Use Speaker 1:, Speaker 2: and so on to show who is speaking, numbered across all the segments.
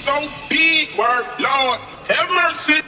Speaker 1: so big, word, Lord, have mercy.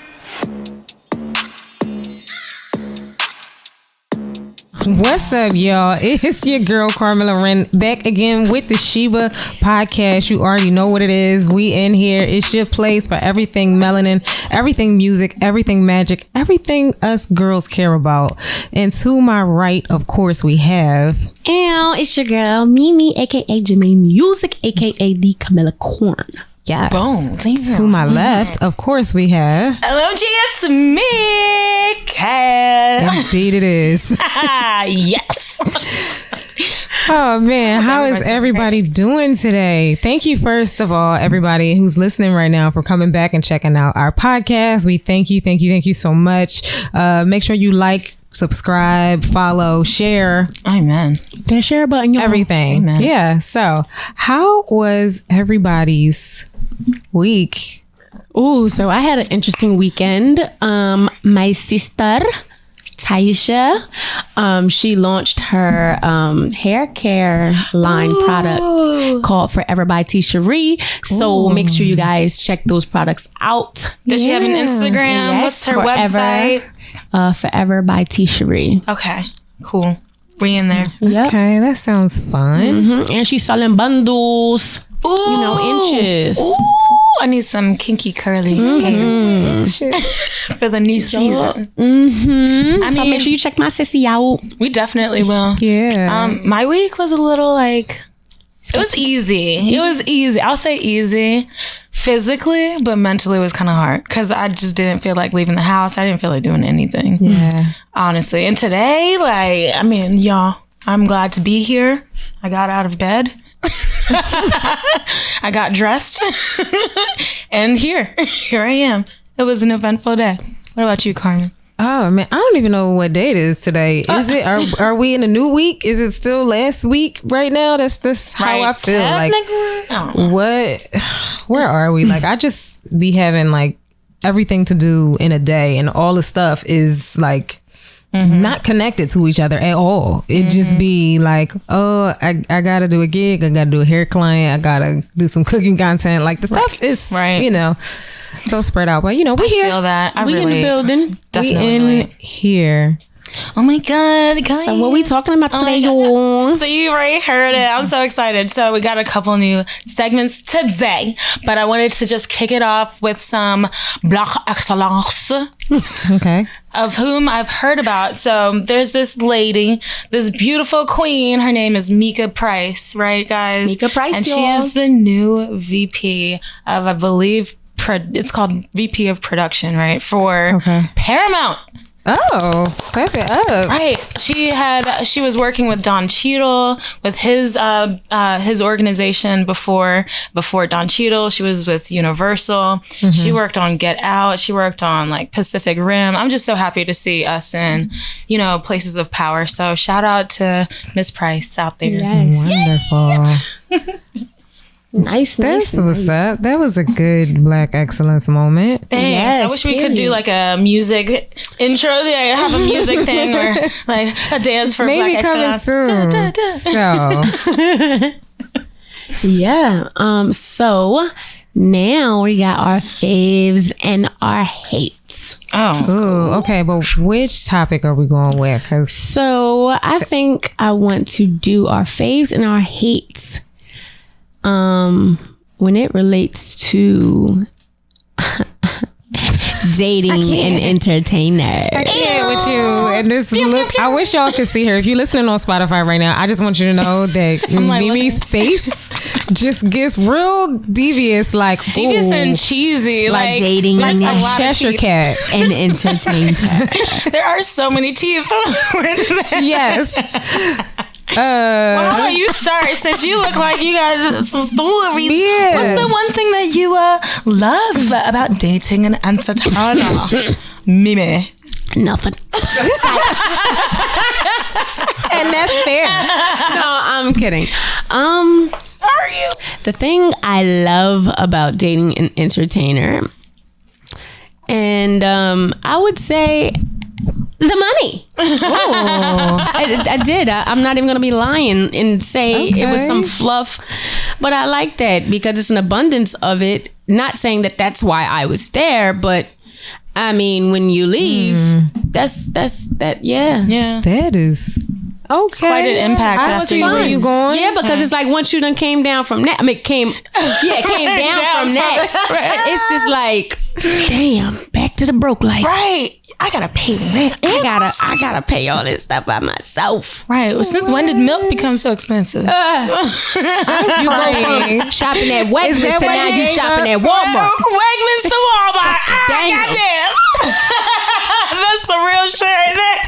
Speaker 2: What's up, y'all? It's your girl Carmela Wren back again with the Sheba podcast. You already know what it is. We in here. It's your place for everything melanin, everything music, everything magic, everything us girls care about. And to my right, of course, we have...
Speaker 3: And it's your girl Mimi, aka Jermaine Music, aka the Camilla Corn.
Speaker 2: Yes.
Speaker 3: Boom.
Speaker 2: To my left, of course, we have...
Speaker 3: LMG, it's me, Kat.
Speaker 2: Indeed it is.
Speaker 3: Yes.
Speaker 2: Oh, man. How is everybody doing today? Thank you, first of all, everybody who's listening right now for coming back and checking out our podcast. We thank you so much. Make sure you like, subscribe, follow, share.
Speaker 3: Amen. That share button, y'all.
Speaker 2: Everything.
Speaker 3: Amen.
Speaker 2: Yeah. So how was everybody's week?
Speaker 3: Ooh, so I had an interesting weekend. My sister, Taisha, she launched her hair care line product called Forever by T. Cherie. So make sure you guys check those products out.
Speaker 4: Does she have an Instagram?
Speaker 3: Yes,
Speaker 4: What's her website?
Speaker 3: Forever by T. Cherie.
Speaker 4: Okay, cool. We in there.
Speaker 3: Yep.
Speaker 2: Okay, that sounds fun.
Speaker 3: Mm-hmm. And she's selling bundles.
Speaker 4: Ooh.
Speaker 3: You know, inches.
Speaker 4: Ooh, I need some kinky curly hair for the new season.
Speaker 3: Mm-hmm.
Speaker 4: I
Speaker 3: So
Speaker 4: mean,
Speaker 3: make sure you check my sissy out.
Speaker 4: we definitely will.
Speaker 2: Yeah.
Speaker 4: My week was a little like, it was easy. It was easy. I'll say easy physically, but mentally it was kind of hard because I just didn't feel like leaving the house. I didn't feel like doing anything.
Speaker 2: Yeah.
Speaker 4: Honestly. And today, like, I mean, y'all, I'm glad to be here. I got out of bed. I got dressed. And here I am. It was an eventful day. What about you, Carmen?
Speaker 2: Oh man, I don't even know what day it is today. Is it? Are we in a new week? Is it still last week right now? That's how I feel. Like, what? Where are we? Like, I just be having like everything to do in a day, and all the stuff is like not connected to each other at all. It just be like, oh, I gotta do a gig, I gotta do a hair client, I gotta do some cooking content. Like the stuff is, you know, so spread out. But you know, we here.
Speaker 4: Feel that.
Speaker 3: We in the building.
Speaker 4: Definitely.
Speaker 2: We in here.
Speaker 4: Oh my God, guys.
Speaker 3: So what we talking about today, y'all?
Speaker 4: So you already heard it. I'm so excited. So we got a couple new segments today, but I wanted to just kick it off with some Black Excellence.
Speaker 2: Okay.
Speaker 4: Of whom I've heard about. So there's this lady, this beautiful queen. Her name is Mika Price, right, guys?
Speaker 3: Mika Price,
Speaker 4: and
Speaker 3: y'all.
Speaker 4: she is the new VP of, I believe, it's called VP of Production, right, for Paramount.
Speaker 2: Oh, clap it up.
Speaker 4: Right. She was working with Don Cheadle with his organization before Don Cheadle. She was with Universal. She worked on Get Out. She worked on like Pacific Rim. I'm just so happy to see us in, you know, places of power. So shout out to Miss Price out there.
Speaker 3: Yes.
Speaker 2: Wonderful.
Speaker 3: Nice.
Speaker 2: That's what's up. That was a good Black excellence moment.
Speaker 4: Thanks.
Speaker 3: Yes,
Speaker 4: I wish we could do like a music intro. Yeah, have a music thing or like a dance for
Speaker 2: Maybe
Speaker 4: Black
Speaker 2: coming
Speaker 4: excellence.
Speaker 2: soon. So
Speaker 3: Yeah. So now we got our faves and our hates.
Speaker 4: Oh.
Speaker 2: ooh, okay, but which topic are we going with? Because
Speaker 3: So I think I want to do our faves and our hates. When it relates to dating an entertainer.
Speaker 2: I can't with you. And this look, I wish y'all could see her. If you're listening on Spotify right now, I just want you to know that Mimi's face just gets real devious, like
Speaker 4: Devious and cheesy, like
Speaker 3: dating
Speaker 4: like
Speaker 3: a
Speaker 4: a lot of
Speaker 2: Cheshire
Speaker 4: teeth.
Speaker 2: cat.
Speaker 3: and entertainer.
Speaker 4: There are so many teeth.
Speaker 2: Yes.
Speaker 4: Why don't you start since you look like you got some stories?
Speaker 2: Yeah.
Speaker 4: What's the one thing that you love about dating an entertainer? Mimi.
Speaker 3: Nothing.
Speaker 2: And that's fair.
Speaker 3: No, I'm kidding.
Speaker 4: Are you?
Speaker 3: The thing I love about dating an entertainer, and I would say The money. I did. I'm not even going to be lying and say it was some fluff. But I like that because it's an abundance of it. Not saying that that's why I was there, but I mean, when you leave, that's that. Yeah.
Speaker 2: That is... Okay.
Speaker 4: Quite an impact.
Speaker 2: I see where you going.
Speaker 3: Yeah, because it's like once you done came down from that. I mean, came down from that.
Speaker 4: Right.
Speaker 3: It's just like, damn, back to the broke life.
Speaker 4: Right. I gotta pay rent.
Speaker 3: I gotta pay all this stuff by myself.
Speaker 4: Right. Well, since when did milk become so expensive?
Speaker 3: You go from shopping at Wegmans to now you shopping at Walmart.
Speaker 4: Wegmans to Walmart.
Speaker 3: Damn.
Speaker 4: Goddamn. That's some real shit right there.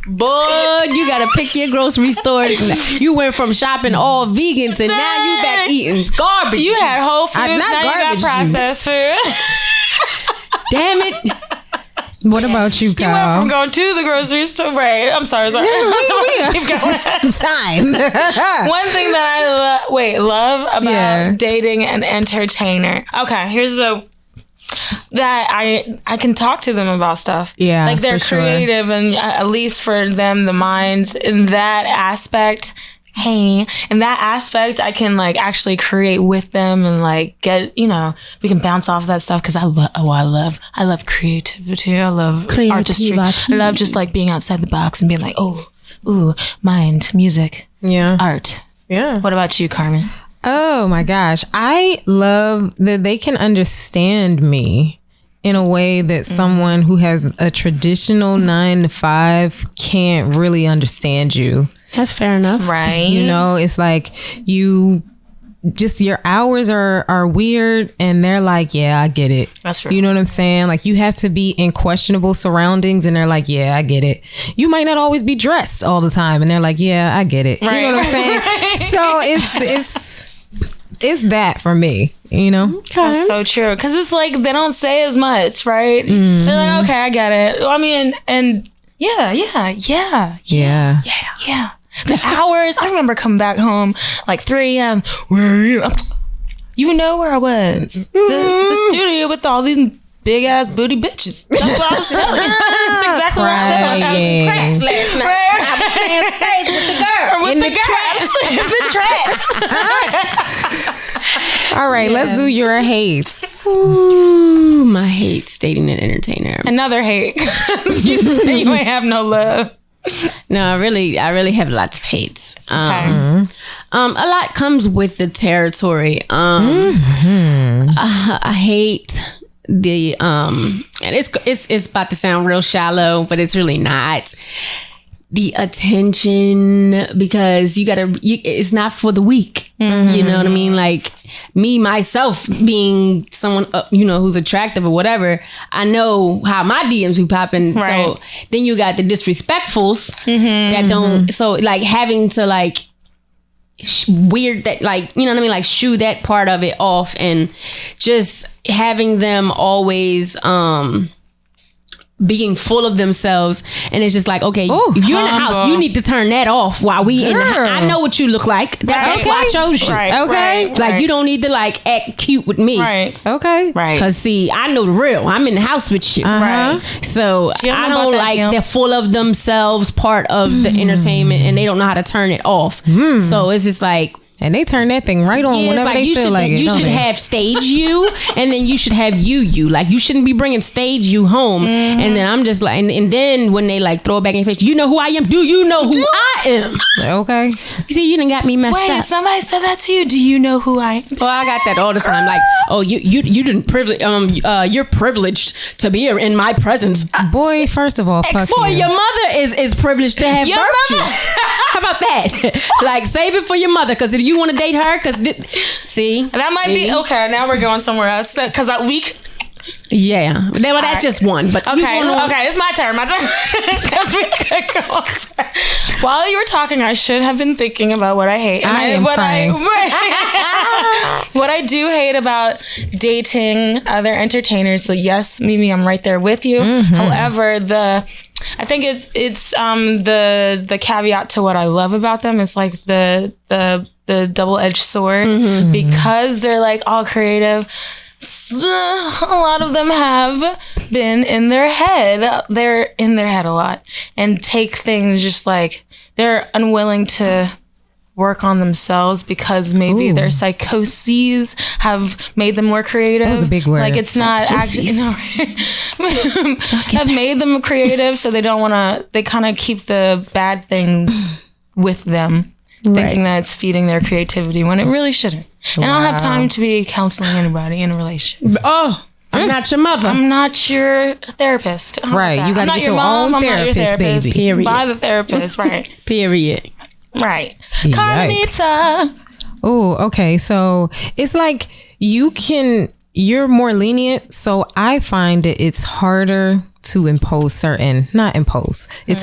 Speaker 3: Boy, you gotta pick your grocery store. You went from shopping all vegan to now you back eating garbage.
Speaker 4: You had Whole Foods,
Speaker 2: not
Speaker 4: now you got processed food.
Speaker 3: Damn it.
Speaker 2: What about you,
Speaker 4: You went
Speaker 2: Kyle?
Speaker 4: from going to the grocery store. Right. I'm sorry.
Speaker 2: we
Speaker 4: Keep going.
Speaker 2: time.
Speaker 4: One thing that I love about dating an entertainer. Okay, here's that I can talk to them about stuff.
Speaker 2: Yeah,
Speaker 4: like they're
Speaker 2: for sure.
Speaker 4: creative, and at least for them, the minds in that aspect. Hey, in that aspect, I can like actually create with them and like get, we can bounce off that stuff because I love creativity. I love artistry. I love just like being outside the box and being like, mind, music, art.
Speaker 2: Yeah.
Speaker 4: What about you, Carmen?
Speaker 2: Oh my gosh. I love that they can understand me in a way that someone who has a traditional 9-to-5 can't really understand you.
Speaker 3: That's fair enough.
Speaker 4: Right.
Speaker 2: It's like your hours are weird and they're like, yeah, I get it.
Speaker 4: That's right.
Speaker 2: You know what I'm saying? Like you have to be in questionable surroundings and they're like, yeah, I get it. You might not always be dressed all the time and they're like, yeah, I get it.
Speaker 4: Right.
Speaker 2: You know what I'm saying?
Speaker 4: Right.
Speaker 2: So it's that for me,
Speaker 4: That's so true. Because it's like they don't say as much, right?
Speaker 2: Mm-hmm.
Speaker 4: They're like, okay, I get it. I mean, and yeah. The hours. I remember coming back home like 3 a.m. Where are you? You know where I was. The studio with all these big ass booty bitches. That's what I was telling you. That's exactly what I was telling you.
Speaker 2: Crying.
Speaker 3: Last night. I was playing stage with the girl.
Speaker 4: With the trap.
Speaker 2: All right, let's do your hates.
Speaker 3: Ooh, my hates dating an entertainer.
Speaker 4: Another hate. You say you ain't have no love.
Speaker 3: No, I really have lots of hates.
Speaker 4: Okay.
Speaker 3: A lot comes with the territory. I hate the and it's about to sound real shallow, but it's really not. The attention, because it's not for the weak. You know what I mean? Like me, myself, being someone, who's attractive or whatever, I know how my DMs be popping.
Speaker 4: Right.
Speaker 3: So then you got the disrespectfuls that don't, so like having to like, weird that, like, you know what I mean, like shoo that part of it off, and just having them always being full of themselves, and it's just like, okay, if you're in the house, you need to turn that off while we in the house. I know what you look like. That's why I chose you.
Speaker 4: Right.
Speaker 2: Okay.
Speaker 3: Like you don't need to like act cute with me.
Speaker 4: Right.
Speaker 2: Okay.
Speaker 4: Right.
Speaker 3: Cause see, I know the real. I'm in the house with you.
Speaker 4: Right.
Speaker 3: So
Speaker 4: She don't
Speaker 3: I
Speaker 4: know
Speaker 3: don't
Speaker 4: about that,
Speaker 3: like
Speaker 4: Kim.
Speaker 3: the full of themselves part of the entertainment, and they don't know how to turn it off. So it's just like,
Speaker 2: And they turn that thing right on
Speaker 3: it's
Speaker 2: whenever
Speaker 3: like
Speaker 2: they
Speaker 3: you
Speaker 2: feel
Speaker 3: should,
Speaker 2: like it.
Speaker 3: you
Speaker 2: don't
Speaker 3: should
Speaker 2: they?
Speaker 3: have stage you, and then you should have you. Like you shouldn't be bringing stage you home. And then I'm just like, and then when they like throw it back in your face, you know who I am? Do you know who I am?
Speaker 2: Okay.
Speaker 3: You see, you done got me messed
Speaker 4: Wait,
Speaker 3: up.
Speaker 4: somebody said that to you? Do you know who I am?
Speaker 3: Well, I got that all the time. Like, oh, you didn't privilege. You're privileged to be in my presence.
Speaker 2: Boy, first of all, fuck
Speaker 3: For
Speaker 2: you.
Speaker 3: your mother is privileged to have
Speaker 4: Your
Speaker 3: virtue.
Speaker 4: mother.
Speaker 3: How about that? Like, save it for your mother, because if you want to date her, see,
Speaker 4: That might be okay. Now we're going somewhere else because
Speaker 3: yeah. Well, that's just one. But you
Speaker 4: okay,
Speaker 3: wanna-
Speaker 4: okay, it's my turn. Because we could go on. While you were talking, I should have been thinking about what I hate. And
Speaker 2: I am crying.
Speaker 4: what I do hate about dating other entertainers. So yes, Mimi, I'm right there with you. However, I think it's the caveat to what I love about them is like the double-edged sword, because they're like all creative. a lot of them have been in their head. They're in their head a lot and take things just like they're unwilling to work on themselves because maybe their psychoses have made them more creative.
Speaker 2: That was a big word.
Speaker 4: Like it's not actually have made them creative, so they don't want to. They kind of keep the bad things with them, thinking that it's feeding their creativity when it really shouldn't. And I don't have time to be counseling anybody in a relationship.
Speaker 3: Oh, I'm not your mother.
Speaker 4: I'm not your therapist.
Speaker 2: Right. You got to get your own therapist, baby.
Speaker 3: Period.
Speaker 4: By the therapist, right.
Speaker 3: Period.
Speaker 4: Right.
Speaker 2: Yikes.
Speaker 4: Carnita.
Speaker 2: Oh, okay. So it's like you're more lenient. So I find that it's harder to it's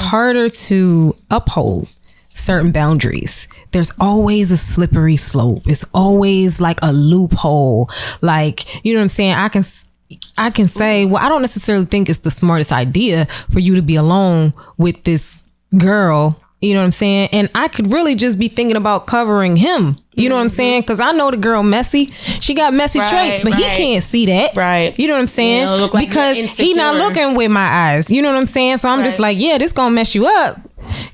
Speaker 2: harder to uphold certain boundaries. There's always a slippery slope. It's always like a loophole. Like, you know what I'm saying? I can say, well, I don't necessarily think it's the smartest idea for you to be alone with this girl. You know what I'm saying? And I could really just be thinking about covering him. You know what I'm saying? Because I know the girl messy. She got messy traits, but he can't see that.
Speaker 4: Right.
Speaker 2: You know what I'm saying?
Speaker 3: Like
Speaker 2: because he not looking with my eyes. You know what I'm saying? So I'm just like, yeah, this gonna mess you up.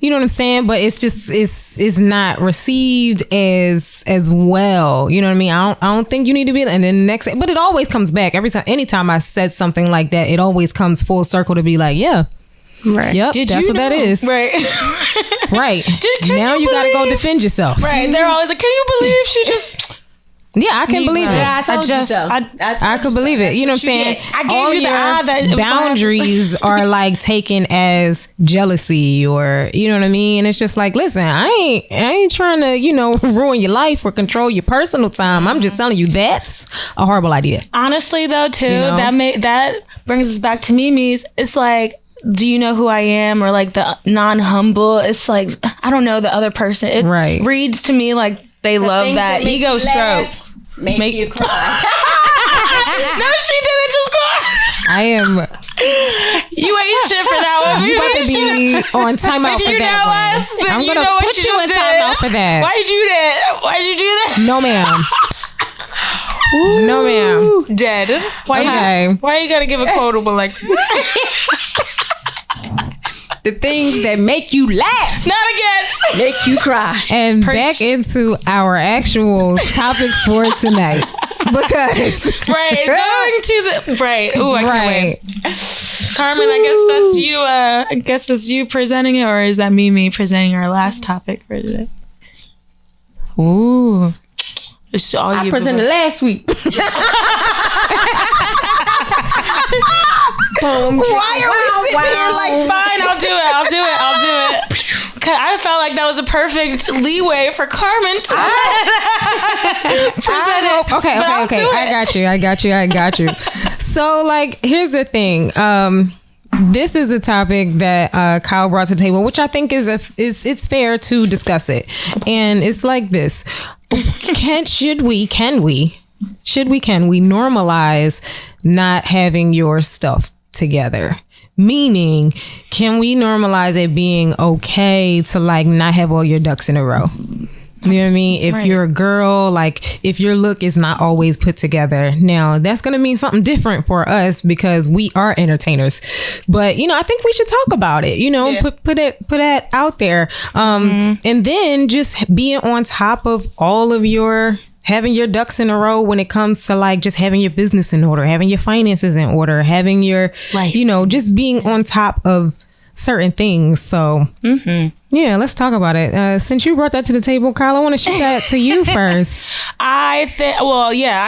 Speaker 2: You know what I'm saying? But it's just it's not received as well. You know what I mean? I don't think you need to be. And then but it always comes back anytime I said something like that. It always comes full circle to be like, yeah.
Speaker 3: Right.
Speaker 2: Yep. That's what that is.
Speaker 4: Right.
Speaker 2: Right. Now you got to go defend yourself.
Speaker 4: Right. They're always like, can you believe she just...
Speaker 2: Yeah, I can believe it.
Speaker 3: Yeah,
Speaker 2: I could believe it. You know what I'm saying?
Speaker 4: I gave
Speaker 2: all
Speaker 4: you the eye that it was
Speaker 2: boundaries are like taken as jealousy, or you know what I mean? And it's just like, listen, I ain't trying to, ruin your life or control your personal time. I'm just telling you that's a horrible idea.
Speaker 4: Honestly, though, too, that brings us back to Mimi's. It's like, do you know who I am? Or like the non-humble. It's like, I don't know the other person. It reads to me like they love that ego stroke.
Speaker 3: Make you cry.
Speaker 4: No, she didn't just cry.
Speaker 2: I am.
Speaker 4: You ain't shit for that one.
Speaker 2: You about to be on timeout for that one. I'm going to put you in timeout for that.
Speaker 4: Why'd you do that? Why'd you do that?
Speaker 2: No, ma'am. No, ma'am.
Speaker 4: Dead. Why you gotta give a quotable like
Speaker 3: The things that make you laugh,
Speaker 4: not again,
Speaker 3: make you cry.
Speaker 2: And back into our actual topic for tonight, because
Speaker 4: going to the Ooh, I can't wait. Carmen, I guess that's you. I guess that's you presenting it, or is that me presenting our last topic for today? Ooh. It's all
Speaker 3: I presented last week.
Speaker 2: Why are we sitting here like,
Speaker 4: fine, I'll do it. Cause I felt like that was a perfect leeway for Carmen to present it.
Speaker 2: Okay. I got you. So like, here's the thing. This is a topic that Kyle brought to the table, which I think it's fair to discuss it. And it's like this. Should we normalize not having your stuff together? Meaning, can we normalize it being okay to like not have all your ducks in a row? You know what I mean? If you're a girl, like if your look is not always put together, now that's going to mean something different for us because we are entertainers. But, I think we should talk about it, put that out there. And then just being on top of all of having your ducks in a row when it comes to like just having your business in order, having your finances in order, having your, just being on top of certain things. So yeah, let's talk about it. Since you brought that to the table, Kyle, I want to shoot that to you first.
Speaker 4: I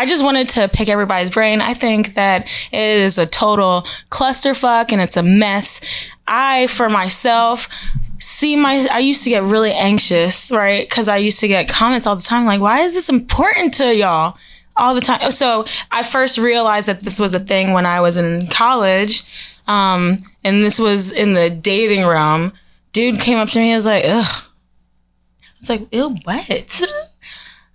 Speaker 4: just wanted to pick everybody's brain. I think that it is a total clusterfuck and it's a mess. For myself, I used to get really anxious, right? Because I used to get comments all the time like, why is this important to y'all? All the time. So I first realized that this was a thing when I was in college. And this was in the dating realm. Dude came up to me and was like, ugh. It's like, ew, what?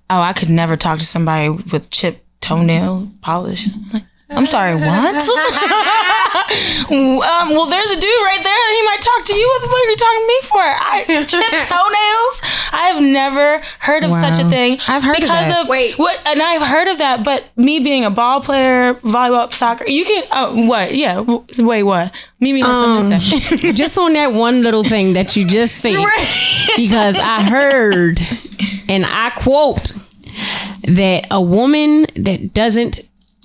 Speaker 4: Oh, I could never talk to somebody with chipped toenail polish. I'm like, I'm sorry, what? Well, there's a dude right there. He might talk to you. What the fuck are you talking to me for? Chip toenails? I have never heard of such a thing.
Speaker 2: I've heard of that.
Speaker 4: And I've heard of that, but me being a ball player, volleyball, soccer, you can, what? Yeah. Wait, what? Mimi has something to say.
Speaker 3: Just on that one little thing that you just said, because I heard, and I quote, that a woman that doesn't,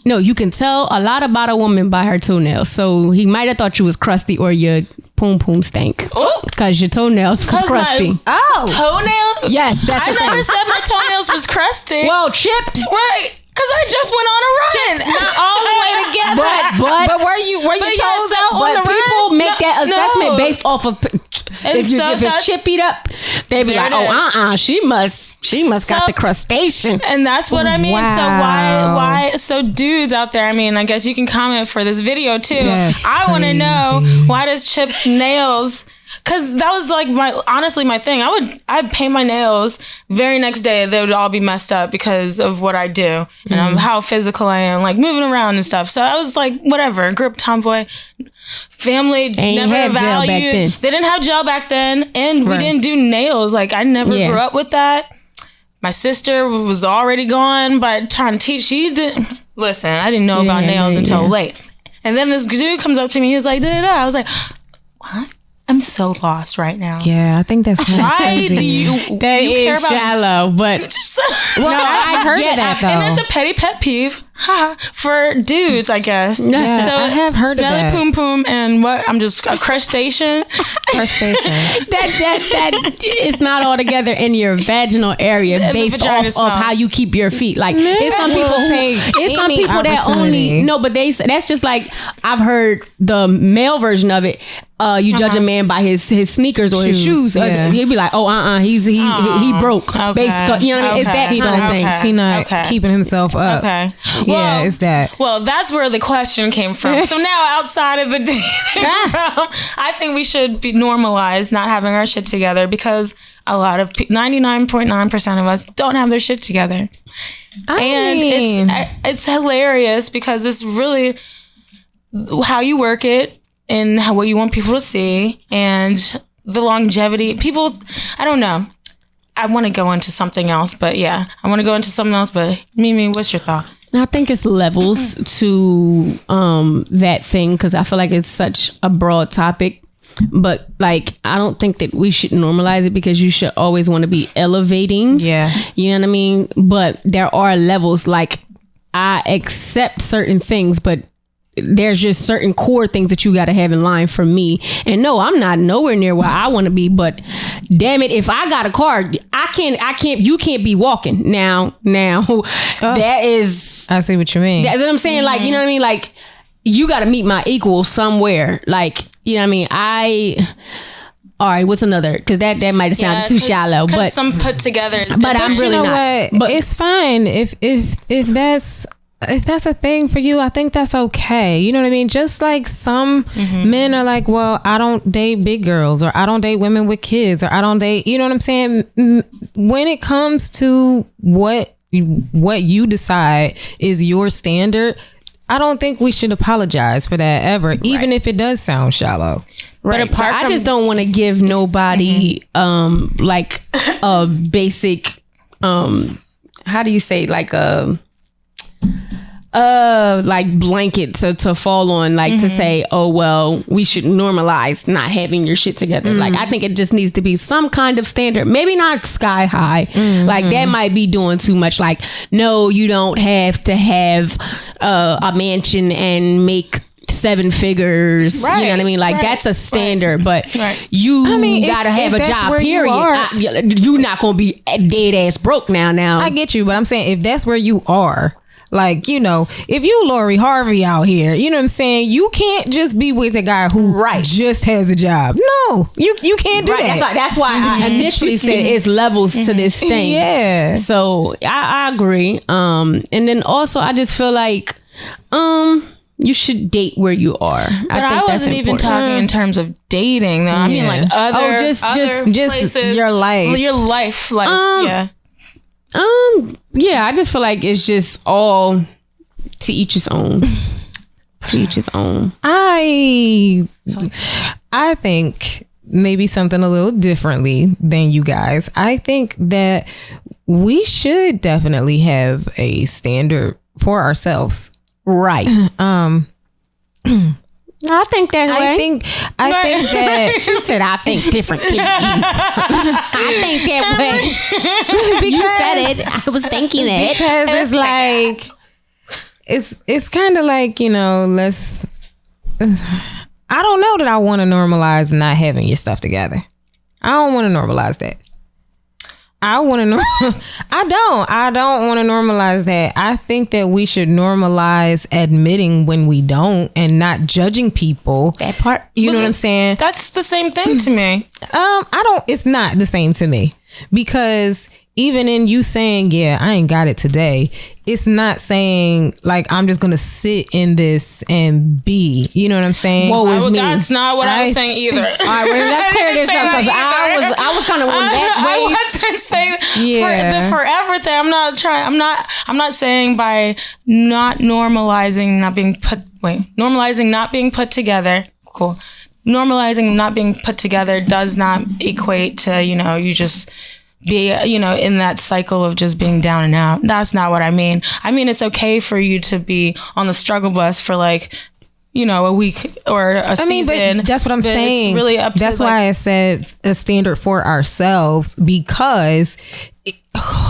Speaker 3: no, you can tell a lot about a woman by her toenails. So he might have thought you was crusty or your poom poom stank because your toenails was crusty.
Speaker 4: Toenail?
Speaker 3: Yes, that's the
Speaker 4: I
Speaker 3: thing.
Speaker 4: never said my toenails was crusty.
Speaker 3: Well, chipped.
Speaker 4: Right. Because I just went on a run.
Speaker 2: Not all the way together. But were your toes out on the
Speaker 3: But people
Speaker 2: run?
Speaker 3: make that assessment based off of if it's chippied up, they be like, she must got the crustacean.
Speaker 4: And that's what I mean.
Speaker 2: Wow.
Speaker 4: So why so dudes out there, I mean, I guess you can comment for this video too.
Speaker 2: That's
Speaker 4: I want to
Speaker 2: crazy.
Speaker 4: know, why does chipped nails, because that was like my thing. I'd paint my nails, very next day they would all be messed up because of what I do and how physical I am, like moving around and stuff. So I was like, whatever, grip tomboy. Family never valued. They didn't have gel back then, and we didn't do nails. Like I never grew up with that. My sister was already gone by trying to teach. She didn't listen. I didn't know about nails until late. And then this dude comes up to me. He's like, da da da. I was like, what? I'm so lost right now.
Speaker 2: Yeah, I think that's kind of
Speaker 4: Why
Speaker 2: crazy.
Speaker 4: do you
Speaker 3: That
Speaker 4: you
Speaker 3: is
Speaker 4: care about
Speaker 3: shallow, but
Speaker 2: Well, I've heard of that though.
Speaker 4: And that's a petty pet peeve for dudes, I guess.
Speaker 2: Yeah,
Speaker 4: so
Speaker 2: I have heard of
Speaker 4: smelly
Speaker 2: that.
Speaker 4: poom poom and what? I'm just a crustacean.
Speaker 3: that is not altogether in your vaginal area based off of how you keep your feet. Like it's some people that only but that's just like I've heard the male version of it. You judge a man by his sneakers or his shoes.
Speaker 2: Yeah.
Speaker 3: You'd be like, he broke.
Speaker 4: Okay.
Speaker 3: Based, you know what I mean? It's that
Speaker 2: He
Speaker 3: kind of
Speaker 2: don't
Speaker 3: thing.
Speaker 2: think he not keeping himself up.
Speaker 4: Okay.
Speaker 2: Yeah, it's that.
Speaker 4: Well, that's where the question came from. So now outside of the dating realm, I think we should be normalized not having our shit together because a lot of 99.9% of us don't have their shit together. It's hilarious because it's really how you work it and what you want people to see and the longevity. People, I don't know. I want to go into something else, but Mimi, what's your thought?
Speaker 3: I think it's levels to that thing because I feel like it's such a broad topic. But like, I don't think that we should normalize it because you should always want to be elevating.
Speaker 2: Yeah.
Speaker 3: You know what I mean? But there are levels. Like, I accept certain things, but there's just certain core things that you got to have in line for me. And no, I'm not nowhere near where I want to be, but damn it, if I got a car, you can't be walking now. That is,
Speaker 2: I see what you mean.
Speaker 3: that's what I'm saying. Like, you know what I mean? Like, you got to meet my equal somewhere. Like, you know what I mean? All right, what's another? Because that might have sounded too shallow, but
Speaker 4: some put together.
Speaker 3: But I'm really
Speaker 2: you know
Speaker 3: not.
Speaker 2: what? But it's fine if that's a thing for you. I think that's okay. You know what I mean? Just like some men are like, well, I don't date big girls, or I don't date women with kids, or I don't date. You know what I'm saying? When it comes to what you decide is your standard, I don't think we should apologize for that ever, even if it does sound shallow.
Speaker 3: Right. But I just don't want to give nobody like a basic how do you say, like a like blanket to fall on, like to say, oh well, we should normalize not having your shit together. Like, I think it just needs to be some kind of standard, maybe not sky high. Like, that might be doing too much. Like, no, you don't have to have a mansion and make 7 figures.
Speaker 4: Right,
Speaker 3: you know what I mean? Like, that's a standard, but you gotta have a job, period. You're not gonna be dead ass broke now.
Speaker 2: I get you, but I'm saying if that's where you are, like, you know, if you Lori Harvey out here, you know what I'm saying, you can't just be with a guy who just has a job. No, you can't do that.
Speaker 3: That's why I initially said it's levels to this thing.
Speaker 2: Yeah.
Speaker 3: So I agree. And then also I just feel like you should date where you are.
Speaker 4: But I wasn't even talking in terms of dating though. I mean, like other places,
Speaker 2: your life.
Speaker 3: Yeah, I just feel like it's just all to each his own. To each his own.
Speaker 2: I think maybe something a little differently than you guys. I think that we should definitely have a standard for ourselves.
Speaker 3: Right. I think that way.
Speaker 2: I think that
Speaker 3: You said I think different. I think that way. You said it. I was thinking it.
Speaker 2: Because it's like it's kind of like, you know, I don't know that I want to normalize not having your stuff together. I don't want to normalize that. I don't want to normalize that. I think that we should normalize admitting when we don't and not judging people.
Speaker 3: That part.
Speaker 2: You know what I'm saying?
Speaker 4: That's the same thing to me.
Speaker 2: It's not the same to me, because even in you saying, yeah, I ain't got it today, it's not saying like I'm just gonna sit in this and be. You know what I'm saying?
Speaker 3: Woe is me.
Speaker 4: That's not what I was saying either.
Speaker 3: All right, well, let's clear this up, because I was kind of on that way.
Speaker 4: I wasn't saying
Speaker 2: Yeah.
Speaker 4: for the forever thing. I'm not saying by not normalizing normalizing not being put together. Cool. Normalizing not being put together does not equate to, you know, you just be, you know, in that cycle of just being down and out. That's not what I mean. I mean, it's okay for you to be on the struggle bus for like, you know, a week or a season.
Speaker 2: But that's what I'm saying.
Speaker 4: It's really up to,
Speaker 2: that's why I said a standard for ourselves, because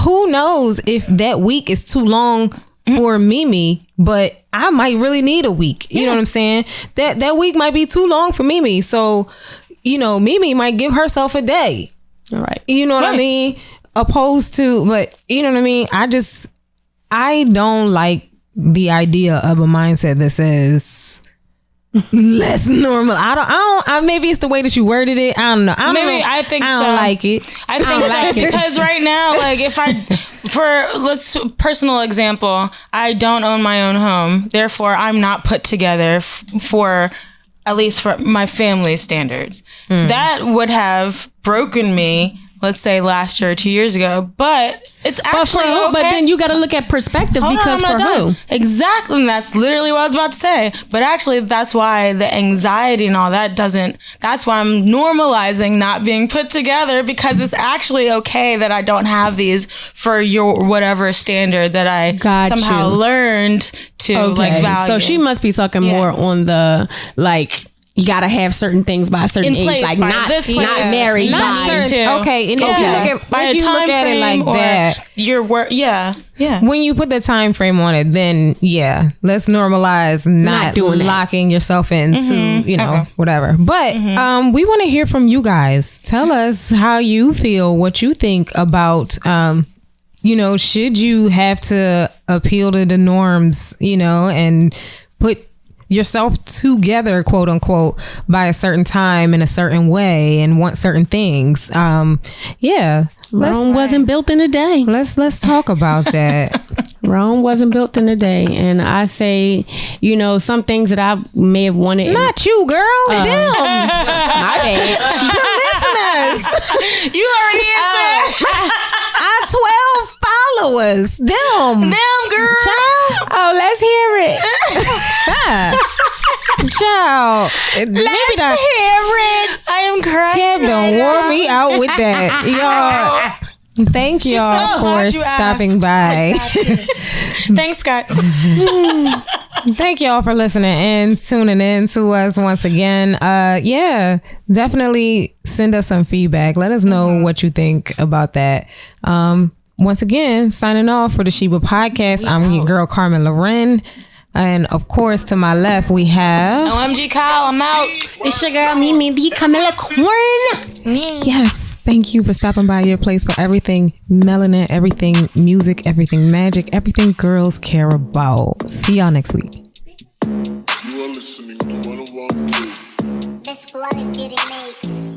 Speaker 2: who knows if that week is too long for Mimi, but I might really need a week. You know what I'm saying? That week might be too long for Mimi. So, you know, Mimi might give herself a day.
Speaker 3: All right.
Speaker 2: You know what I mean? Opposed to, but you know what I mean? I don't like the idea of a mindset that says less normal. I don't, maybe it's the way that you worded it. I don't know.
Speaker 4: I think
Speaker 2: I don't like it.
Speaker 4: I think so, because right now, like personal example, I don't own my own home. Therefore, I'm not put together for at least for my family's standards. That would have broken me, let's say last year or 2 years ago, but it's actually okay.
Speaker 3: But then you got to look at perspective, because for who?
Speaker 4: Exactly, and that's literally what I was about to say. But actually, that's why the anxiety and all that that's why I'm normalizing not being put together, because it's actually okay that I don't have these for your whatever standard that I somehow learned to like value.
Speaker 3: So she must be talking more on the, like, you gotta have certain things by a certain age, like not married,
Speaker 2: not
Speaker 3: by
Speaker 2: certain. Okay, and if you look at it like that,
Speaker 4: your work,
Speaker 2: when you put the time frame on it, then let's normalize not doing locking yourself into you know whatever. But we want to hear from you guys. Tell us how you feel, what you think about you know, should you have to appeal to the norms, you know, and put yourself together, quote unquote, by a certain time in a certain way and want certain things. Rome
Speaker 3: wasn't built in a day.
Speaker 2: Let's talk about that.
Speaker 3: Rome wasn't built in a day. And I say, you know, some things that I may have wanted.
Speaker 2: Not you, girl. Them.
Speaker 3: My bad.
Speaker 2: The listeners.
Speaker 4: You already answered.
Speaker 2: Our 12 followers. Them, girl. Child.
Speaker 3: Oh, let's hear it.
Speaker 2: Child.
Speaker 3: Let's hear it.
Speaker 4: I am crying.
Speaker 2: Kev done wore me out with that. Y'all. Thank y'all for stopping by.
Speaker 4: Thanks, Scott.
Speaker 2: Thank y'all for listening and tuning in to us once again. Definitely send us some feedback. Let us know what you think about that. Once again, signing off for the Sheba Podcast. I'm your girl, Carmen Loren. And of course, to my left, we have
Speaker 4: OMG Kyle, I'm out.
Speaker 3: It's your girl, Mimi the Camilla Corn.
Speaker 2: Yes, thank you for stopping by your place for everything melanin, everything music, everything magic, everything girls care about. See y'all next week.
Speaker 1: You are listening to 101 K.
Speaker 5: This blood beauty makes.